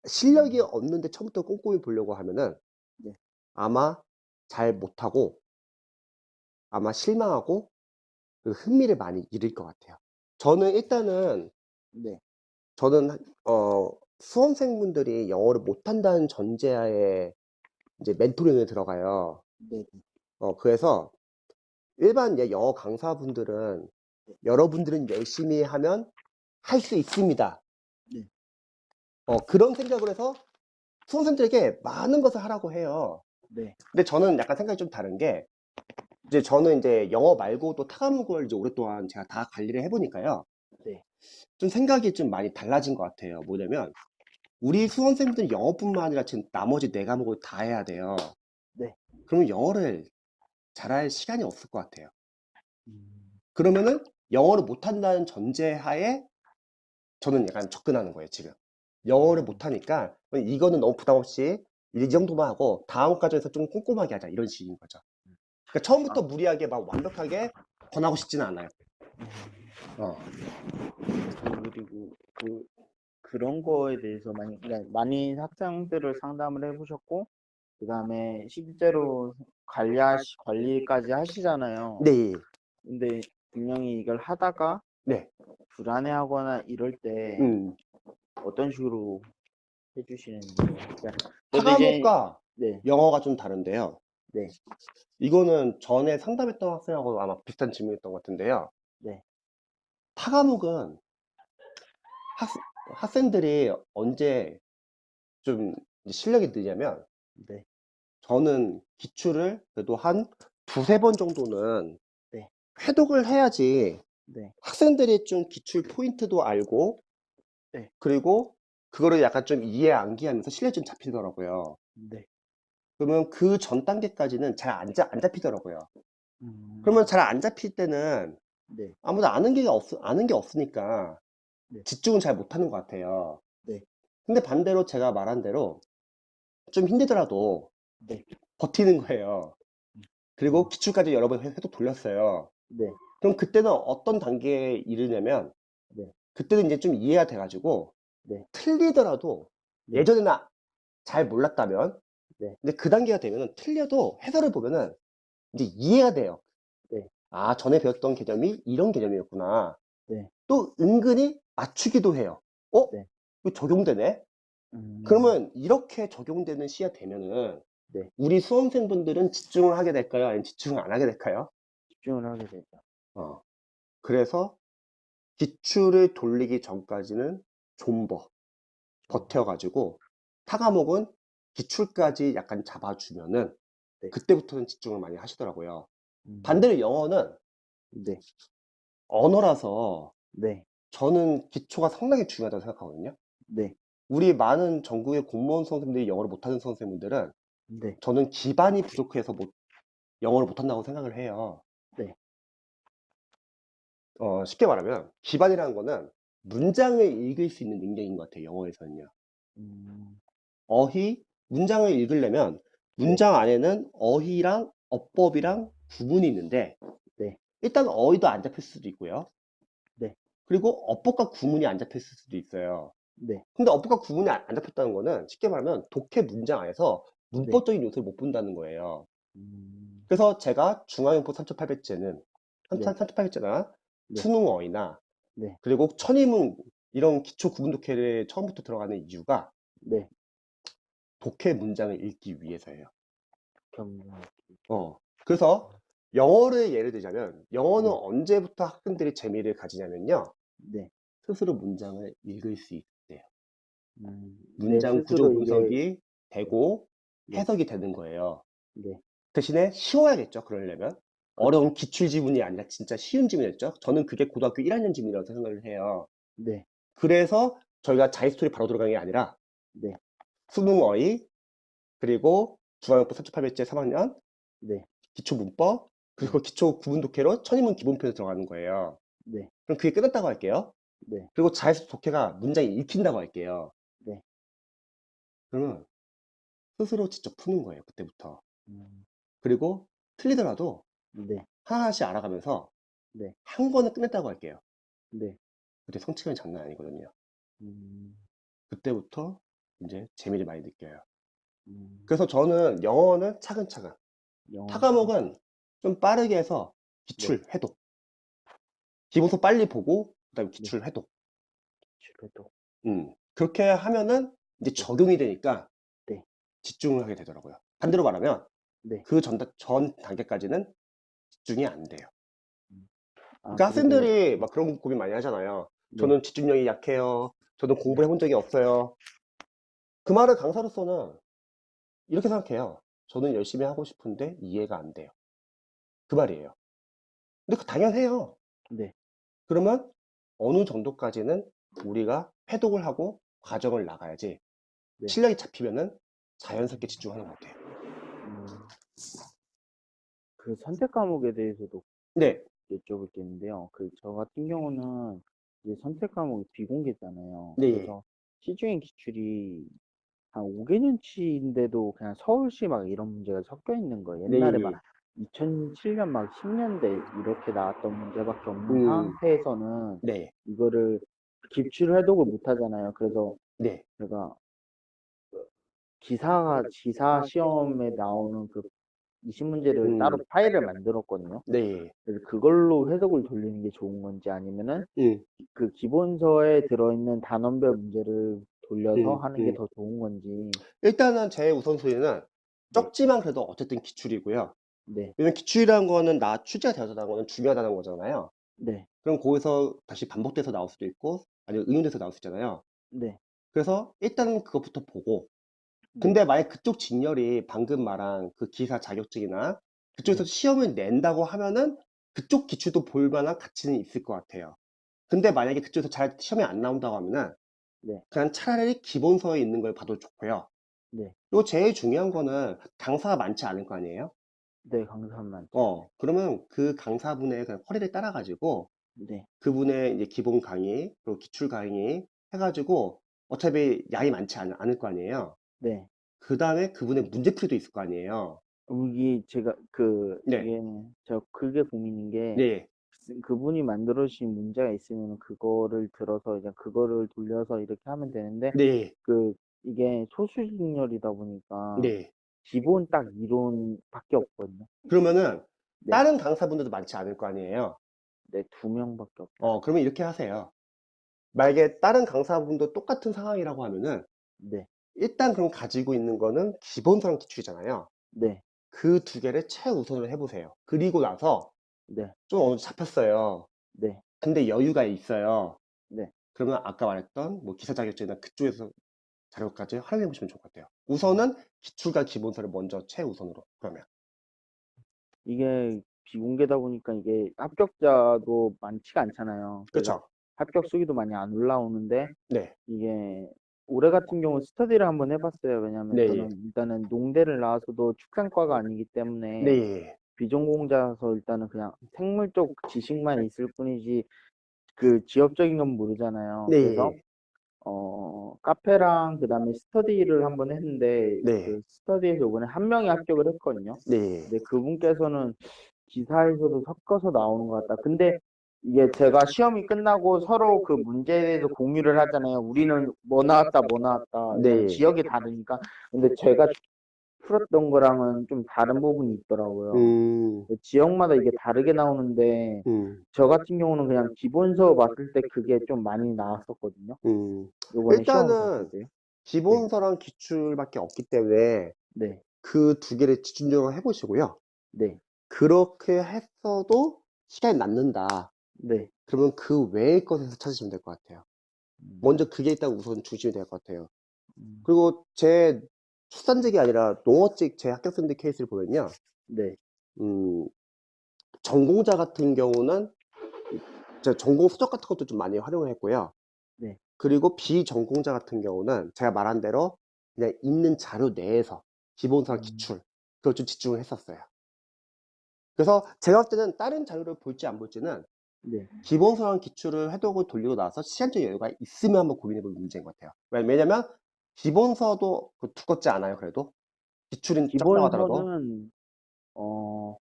실력이 없는데 처음부터 꼼꼼히 보려고 하면은 네. 아마 잘 못하고 아마 실망하고 그 흥미를 많이 잃을 것 같아요. 저는 일단은 네. 저는 수험생분들이 영어를 못한다는 전제하에 이제 멘토링에 들어가요. 네. 그래서 일반 영어 강사분들은 여러분들은 열심히 하면 할 수 있습니다. 네. 그런 생각을 해서 수험생들에게 많은 것을 하라고 해요. 네. 근데 저는 약간 생각이 좀 다른 게, 이제 저는 이제 영어 말고도 타 과목을 이제 오랫동안 제가 다 관리를 해보니까요. 네. 좀 생각이 좀 많이 달라진 것 같아요. 뭐냐면, 우리 수험생들은 영어뿐만 아니라 지금 나머지 네 과목을 다 해야 돼요. 네. 그러면 영어를 잘할 시간이 없을 것 같아요. 음. 그러면은 영어를 못한다는 전제하에 저는 약간 접근하는 거예요, 지금. 영어를 못하니까 이거는 너무 부담 없이 이 정도만 하고 다음 과정에서 좀 꼼꼼하게 하자, 이런 식인 거죠. 그러니까 처음부터 무리하게 막 완벽하게 권하고 싶지는 않아요. 어. 그리고 그런 거에 대해서 그러니까 많이 학생들을 상담을 해보셨고, 그 다음에 실제로 관리까지 하시잖아요. 네, 근데 분명히 이걸 하다가 네. 불안해하거나 이럴 때 음. 어떤 식으로 해주시는지. 그러니까 타 저도 이제, 과목과 네. 영어가 좀 다른데요. 네. 이거는 전에 상담했던 학생하고 아마 비슷한 질문이었던 것 같은데요. 네. 타 과목은 학생들이 언제 좀 이제 실력이 느냐면, 네. 저는 기출을 그래도 한 두세 번 정도는 네. 회독을 해야지 네. 학생들이 좀 기출 포인트도 알고, 네. 그리고 그거를 약간 좀 이해 암기하면서 실력이 좀 잡히더라고요. 네. 그러면 그 전 단계까지는 잘 안 잡히더라고요. 음. 그러면 잘 안 잡힐 때는 네. 아무도 아는 게 없으니까 네. 집중은 잘 못하는 것 같아요. 네. 근데 반대로 제가 말한 대로 좀 힘들더라도 네. 버티는 거예요. 그리고 음. 기출까지 여러 번 회독 돌렸어요. 네. 그럼 그때는 어떤 단계에 이르냐면, 네. 그때는 이제 좀 이해가 돼가지고 네. 틀리더라도, 네. 예전에는 잘 몰랐다면, 네. 근데 그 단계가 되면은 틀려도 해설을 보면은 이제 이해가 돼요. 네. 아, 전에 배웠던 개념이 이런 개념이었구나. 네. 또 은근히 맞추기도 해요. 어? 네. 이거 적용되네? 음. 그러면 이렇게 적용되는 시야 되면은 네. 우리 수험생분들은 집중을 하게 될까요? 아니면 집중을 안 하게 될까요? 집중을 하게 되죠. 그래서 기출을 돌리기 전까지는 좀 버텨가지고 타 과목은 기출까지 약간 잡아주면은 네. 그때부터는 집중을 많이 하시더라고요. 음. 반대로 영어는 네. 언어라서 네. 저는 기초가 상당히 중요하다고 생각하거든요. 네. 우리 많은 전국의 공무원 선생님들이 영어를 못하는 선생님들은 네. 저는 기반이 부족해서 영어를 못한다고 생각을 해요. 네. 쉽게 말하면 기반이라는 거는 문장을 읽을 수 있는 능력인 것 같아요, 영어에서는요. 음. 문장을 읽으려면 문장 안에는 어휘랑 어법이랑 구문이 있는데, 네. 일단 어휘도 안 잡힐 수도 있고요. 네. 그리고 어법과 구문이 안 잡힐 수도 있어요. 네. 근데 어법과 구문이 안 잡혔다는 거는 쉽게 말하면 독해 문장 안에서 문법적인 요소를 못 본다는 거예요. 음, 그래서 제가 중앙영포 3800제는 네, 3800제나 네, 수능어휘나 네, 그리고 천인문 이런 기초 구문 독해를 처음부터 들어가는 이유가 네. 독해 문장을 읽기 위해서예요. 경력. 그래서 영어를 예를 들자면 영어는 네, 언제부터 학생들이 재미를 가지냐면요. 네. 스스로 문장을 읽을 수 있대요. 내 문장 구조 스스로 이게, 분석이 되고 네, 해석이 되는 거예요. 네, 대신에 쉬워야겠죠, 그러려면. 그쵸. 어려운 기출 지문이 아니라 진짜 쉬운 지문이었죠. 저는 그게 고등학교 1학년 지문이라고 생각을 해요. 네, 그래서 저희가 자이스토리 바로 들어간 게 아니라 네, 수능어휘, 그리고 중앙영포 3800제 3학년, 네, 기초 문법, 네, 그리고 기초 구문 독해로 천인문 기본편에 들어가는 거예요. 네, 그럼 그게 끝났다고 할게요. 네, 그리고 자이스토리 독해가 문장이 읽힌다고 할게요. 네. 그러면 스스로 직접 푸는 거예요, 그때부터. 음, 그리고 틀리더라도 네, 하나하나씩 알아가면서 네, 한 권은 끝냈다고 할게요. 네. 그때 성취감이 장난 아니거든요. 음, 그때부터 이제 재미를 많이 느껴요. 음, 그래서 저는 영어는 차근차근, 타 영어는 참, 과목은 좀 빠르게 해서 네, 기출, 해독. 기본서 빨리 보고, 그다음에 네, 기출, 해독. 주례도, 그렇게 하면은 이제 네, 적용이 되니까 네, 집중을 하게 되더라고요. 반대로 말하면 네. 그 전 단계까지는 집중이 안 돼요. 음. 아, 그러니까 그리고, 학생들이 막 그런 고민 많이 하잖아요. 네, 저는 집중력이 약해요. 저는 네, 공부를 해본 적이 없어요. 그 말을 강사로서는 이렇게 생각해요. 저는 열심히 하고 싶은데 이해가 안 돼요. 그 말이에요. 근데 그 당연해요. 네, 그러면 어느 정도까지는 우리가 회독을 하고 과정을 나가야지 네. 실력이 잡히면은 자연스럽게 집중하는 것 같아요. 음, 그 선택 과목에 대해서도 네, 여쭤볼 게 있는데요. 그 저 같은 경우는 이제 선택 과목이 비공개잖아요. 네, 그래서 시중에 기출이 한 5개년치인데도 그냥 서울시 막 이런 문제가 섞여 있는 거예요. 옛날에 막 네, 2007년 막 10년대 이렇게 나왔던 문제밖에 없는 음, 상태에서는 네, 이거를 기출 해독을 못 하잖아요. 그래서 네, 제가 지사 시험에 나오는 그 20문제를 따로 음, 파일을 만들었거든요. 네, 그래서 그걸로 해석을 돌리는 게 좋은 건지 아니면은 음, 그 기본서에 들어있는 단원별 문제를 돌려서 음, 하는 게 음. 더 좋은 건지. 일단은 제 우선순위는 네, 적지만 그래도 어쨌든 기출이고요. 네, 왜냐면 기출이라는 거는 취재가 되어서라는 거는 중요하다는 거잖아요. 네, 그럼 거기서 다시 반복돼서 나올 수도 있고, 아니면 응용돼서 나올 수 있잖아요. 네, 그래서 일단은 그것부터 보고, 네, 근데 만약 그쪽 직렬이 방금 말한 그 기사 자격증이나 그쪽에서 네, 시험을 낸다고 하면은 그쪽 기출도 볼 만한 가치는 있을 것 같아요. 근데 만약에 그쪽에서 잘 시험이 안 나온다고 하면은 네, 그냥 차라리 기본서에 있는 걸 봐도 좋고요. 네, 그리고 제일 중요한 거는 강사가 많지 않을 거 아니에요? 네, 강사만 많죠. 그러면 그 강사분의 그냥 허리를 따라가지고 네, 그분의 이제 기본 강의, 그리고 기출 강의 해가지고 어차피 양이 많지 않을 거 아니에요? 네. 그 다음에 그분의 문제풀이도 있을 거 아니에요? 이게 제가 네, 이게 저 그게 고민인 게 네, 그분이 만들어 주신 문제가 있으면 그거를 들어서 이제 그거를 돌려서 이렇게 하면 되는데 네, 그 이게 소수직렬이다 보니까 네. 기본 딱 이론밖에 없거든요. 그러면은 네, 다른 강사분들도 많지 않을 거 아니에요? 네, 2명밖에 없어요. 그러면 이렇게 하세요. 만약에 다른 강사분도 똑같은 상황이라고 하면은 네, 일단 그럼 가지고 있는 거는 기본서랑 기출이잖아요. 네, 그 두 개를 최우선으로 해보세요. 그리고 나서 네, 좀 어느 정도 잡혔어요. 네, 근데 여유가 있어요. 네. 그러면 아까 말했던 뭐 기사 자격증이나 그쪽에서 자료까지 활용해 보시면 좋을 것 같아요. 우선은 기출과 기본서를 먼저 최우선으로. 그러면. 이게 비공개다 보니까 이게 합격자도 많지가 않잖아요. 그래서 그쵸? 합격 수기도 많이 안 올라오는데 네. 이게 올해 같은 경우 스터디를 한번 해봤어요. 왜냐하면 네. 저는 일단은 농대를 나와서도 축산과가 아니기 때문에 네. 비전공자라서 일단은 그냥 생물 쪽 지식만 있을 뿐이지 그 지역적인 건 모르잖아요. 그래서 네. 카페랑 그다음에 스터디를 한번 했는데 네. 그 스터디에서 이번에 한 명이 합격을 했거든요. 네. 근데 그분께서는 기사에서도 섞어서 나오는 것 같다. 근데 이게 제가 시험이 끝나고 서로 그 문제에 대해서 공유를 하잖아요. 우리는 뭐 나왔다, 뭐 나왔다. 왜냐면 네. 지역이 다르니까. 근데 제가 풀었던 거랑은 좀 다른 부분이 있더라고요. 음, 지역마다 이게 다르게 나오는데 음, 저 같은 경우는 그냥 기본서 봤을 때 그게 좀 많이 나왔었거든요. 음. 요번에 시험 봤을 일단은 때요. 네. 기본서랑 기출밖에 없기 때문에 네. 그 두 개를 집중적으로 해보시고요. 네. 그렇게 했어도 시간이 남는다. 네. 그러면 그 외의 것에서 찾으시면 될 것 같아요. 먼저 음. 그게 일단 우선 중심이 될 것 같아요. 음. 그리고 제 출산직이 아니라 농어직 제 합격생들 케이스를 보면요. 네. 음, 전공자 같은 경우는 제가 전공 서적 같은 것도 좀 많이 활용을 했고요. 네. 그리고 비전공자 같은 경우는 제가 말한 대로 그냥 있는 자료 내에서 기본서랑 음. 기출 그걸 좀 집중을 했었어요. 그래서 제가 봤을 때는 다른 자료를 볼지 안 볼지는 네. 기본서랑 기출을 해독을 돌리고 나서 시간적 여유가 있으면 한번 고민해 볼 문제인 것 같아요. 왜냐면 기본서도 두껍지 않아요. 그래도 기출은 적다고 하더라도. 기본서는 어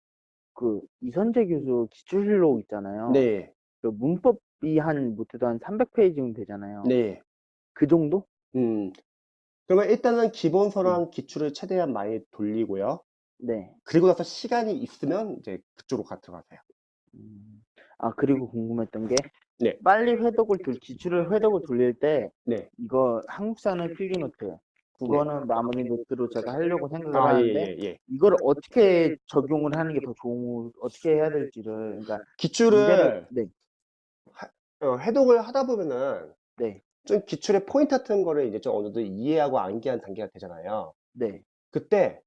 그 이선재 교수 기출실록 있잖아요. 네, 그 문법이 한 못해도 한 300페이지면 되잖아요. 네. 그 정도? 음, 그러면 일단은 네. 기본서랑 기출을 최대한 많이 돌리고요. 네. 그리고 나서 시간이 있으면 이제 그쪽으로 들어가세요. 음. 아, 그리고 궁금했던 게 네, 빨리 기출을 회독을 돌릴 때 네, 이거 한국사는 필기 노트, 네. 국어는 마무리 노트로 제가 하려고 생각을 아, 예, 하는데 예, 예. 이걸 어떻게 적용을 하는 게 더 어떻게 해야 될지를 그러니까 문제를 기출을 네. 해독을 하다 보면은 네. 좀 기출의 포인트 같은 거를 이제 좀 어느 정도 이해하고 암기한 단계가 되잖아요. 네. 그때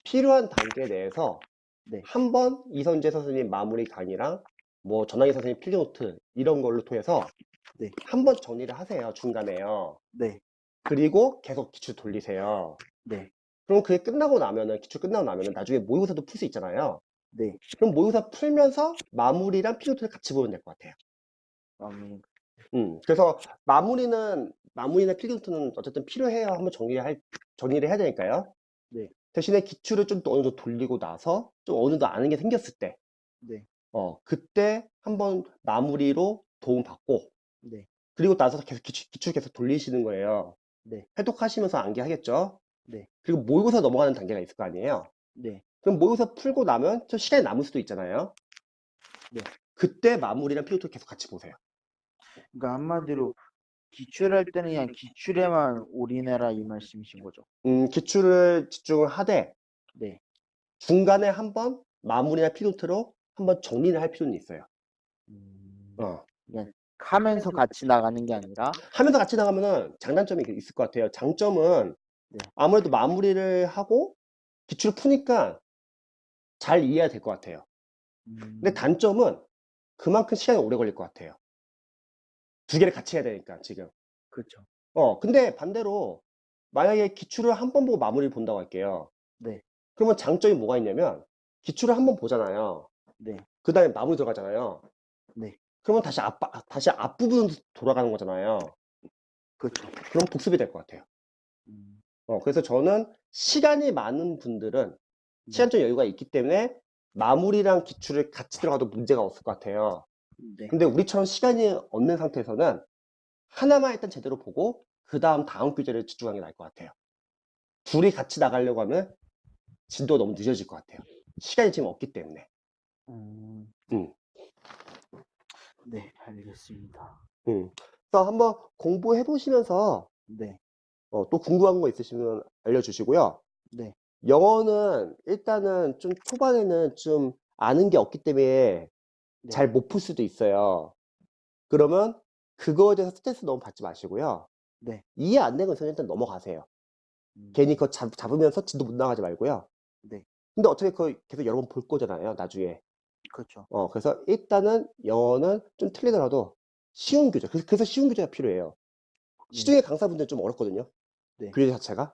필요한 단계 내에서 네. 한 번 이선재 선생님 마무리 강의랑 뭐 전학희 선생님 필기 노트 이런 걸로 통해서 네. 한 번 정리를 하세요. 중간에요. 네. 그리고 계속 기출 돌리세요. 네. 그럼 그게 끝나고 나면은 기출 끝나고 나면은 나중에 모의고사도 풀 수 있잖아요. 네. 그럼 모의고사 풀면서 마무리랑 필기 노트를 같이 보면 될 것 같아요. 마무리. 그래서 마무리나 필기 노트는 어쨌든 필요해요. 한번 정리를 해야 되니까요. 네. 대신에 기출을 좀 또 어느 정도 돌리고 나서 좀 어느 정도 아는 게 생겼을 때, 네. 그때 한번 마무리로 도움받고, 네. 그리고 나서 계속 기출 계속 돌리시는 거예요. 네. 해독하시면서 암기하겠죠? 네. 그리고 모의고사 넘어가는 단계가 있을 거 아니에요? 네. 그럼 모의고사 풀고 나면 좀 시간이 남을 수도 있잖아요? 네. 그때 마무리랑 필기 계속 같이 보세요. 그러니까 한마디로 기출할 때는 그냥 기출에만 올인해라 이 말씀이신 거죠. 기출을 집중을 하되, 네. 중간에 한번 마무리나 필기 노트로 한번 정리를 할 필요는 있어요. 음. 어. 그냥 하면서 같이 나가는 게 아니라 하면서 같이 나가면은 장단점이 있을 것 같아요. 장점은 네. 아무래도 마무리를 하고 기출을 푸니까 잘 이해가 될 것 같아요. 근데 음. 단점은 그만큼 시간이 오래 걸릴 것 같아요. 두 개를 같이 해야 되니까, 지금. 그렇죠. 근데 반대로 만약에 기출을 한 번 보고 마무리를 본다고 할게요. 네. 그러면 장점이 뭐가 있냐면 기출을 한 번 보잖아요. 네. 그 다음에 마무리 들어가잖아요. 네. 그러면 다시 앞부분 돌아가는 거잖아요. 그렇죠. 그럼 복습이 될 것 같아요. 음. 그래서 저는 시간이 많은 분들은 네. 시간적 여유가 있기 때문에 마무리랑 기출을 같이 들어가도 문제가 없을 것 같아요. 네. 근데 우리처럼 시간이 없는 상태에서는 하나만 일단 제대로 보고 다음 교재를 집중하는 게 나을 것 같아요. 둘이 같이 나가려고 하면 진도가 너무 늦어질 것 같아요. 시간이 지금 없기 때문에. 음. 음, 네, 알겠습니다. 그래서 한번 공부해 보시면서 네. 또 궁금한 거 있으시면 알려주시고요. 네. 영어는 일단은 좀 초반에는 좀 아는 게 없기 때문에 네. 잘 못 풀 수도 있어요. 그러면 그거에 대해서 스트레스 너무 받지 마시고요. 네. 이해 안 되는 것은 일단 넘어가세요. 괜히 음. 그거 잡으면서 진도 못 나가지 말고요. 네. 근데 어차피 그거 계속 여러 번 볼 거잖아요, 나중에. 그렇죠. 그래서 일단은 영어는 좀 틀리더라도 쉬운 교재. 그래서 쉬운 교재가 필요해요. 네. 시중에 강사분들은 좀 어렵거든요. 네. 교재 자체가.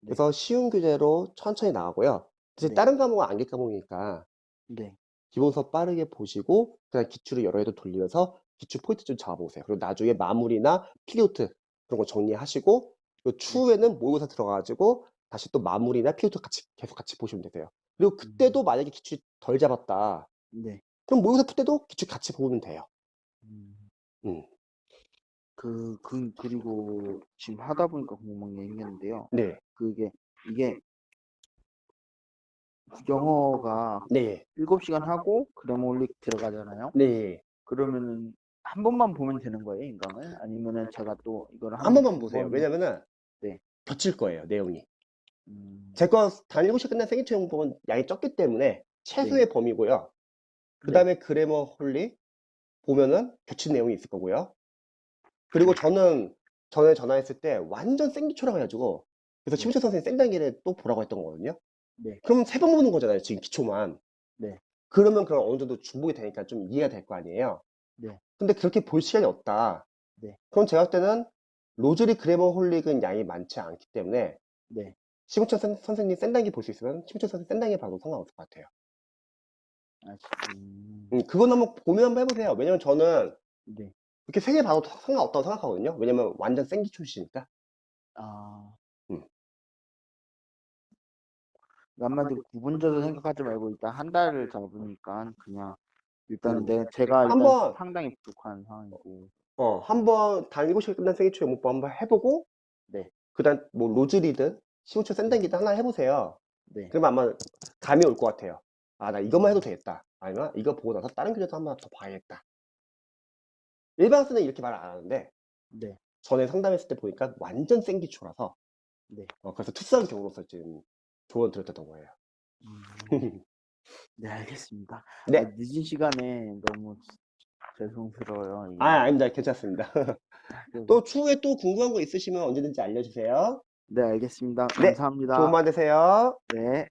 네. 그래서 쉬운 교재로 천천히 나가고요. 사실 네. 다른 과목은 암기 과목이니까 네. 기본서 빠르게 보시고 그냥 기출을 여러 해도 돌리면서 기출 포인트 좀 잡아보세요. 그리고 나중에 마무리나 필요트 그런 거 정리하시고 그리고 네. 추후에는 모의고사 들어가가지고 다시 또 마무리나 필요트 계속 같이 보시면 되세요. 그리고 음. 그때도 만약에 기출이 덜 잡았다. 네. 그럼 모의고사 풀 때도 기출 같이 보면 돼요. 음. 음. 그리고 지금 하다 보니까 궁금한 게 생겼는데요. 네. 이게 영어가 네. 7시간 하고 그래머홀릭 들어가잖아요. 네. 그러면은 한 번만 보면 되는 거예요, 인강을? 아니면은 제가 또 이거를 한 한 번만 두 보세요. 번 왜냐면은 네. 겹칠 거예요, 내용이. 음. 제 거 단 7시간 끝난 생기체 용법은 양이 적기 때문에 최소의 범위고요. 그 네. 다음에 그래머홀릭 보면은 겹친 내용이 있을 거고요. 그리고 저는 전에 전화했을 때 완전 생기초라 해가지고 그래서 네. 심우철 선생님 생단계를 또 보라고 했던 거거든요. 네. 그럼 3번 보는 거잖아요, 지금 기초만. 네. 그러면 그럼 어느 정도 중복이 되니까 좀 이해가 될 거 아니에요. 네. 근데 그렇게 볼 시간이 없다. 네. 그럼 제가 볼 때는 로즈리 그래머홀릭은 양이 많지 않기 때문에 네. 심우철 선생님 생단계 볼 수 있으면 심우철 선생님 생단계 봐도 상관없을 것 같아요. 아, 그건 한번 고민 한번 해보세요. 왜냐면 저는 네. 이렇게 3개 봐도 상관없다고 생각하거든요. 왜냐면 완전 생기초시니까. 아, 음. 한마디로 구분져서 생각하지 말고 일단 한 달을 잡으니까 그냥 일단은 제가 일단 한번 상당히 부족한 상황이고. 한번 단 7시간 끝난 생기초 영문법 한번 해보고 네. 그다음 뭐 로즈리든 시우초 샌단기든 하나 해보세요. 네. 그러면 아마 감이 올 것 같아요. 아, 나 이것만 해도 되겠다. 아니면 이거 보고 나서 다른 교재도 한번 더 봐야겠다. 일반학생은 이렇게 말 안 하는데 네. 전에 상담했을 때 보니까 완전 생기초라서 네. 그래서 투수한 경우로서 지금 조언 드렸던 거예요. 네, 알겠습니다. 네. 아, 늦은 시간에 너무 죄송스러워요. 이게. 아닙니다. 괜찮습니다. 또 추후에 또 궁금한 거 있으시면 언제든지 알려주세요. 네, 알겠습니다. 네. 감사합니다. 좋은 밤 되세요. 네.